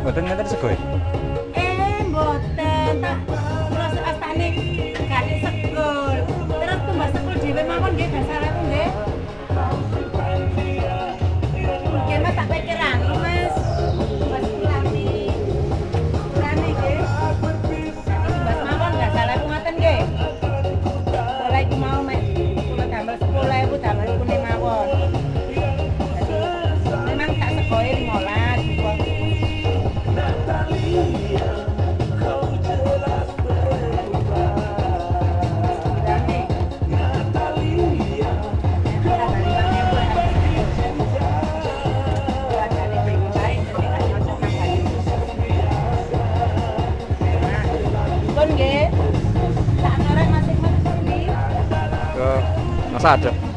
mboten ngeten sego. Mboten tak terus astane gane sekul. Terus tumbas sekul dhewe mawon nggih dasar aku nggih. Mungkin Mas tak pikir anu Mas. Mas Lami. Lami nggih. Tumbas mawon dasar aku ngoten nggih. Sekolah iku mau mek kula damel 10.000 damel ikune mawon. Jadi memang tak sekoe 15 gitu. Ke masa ada.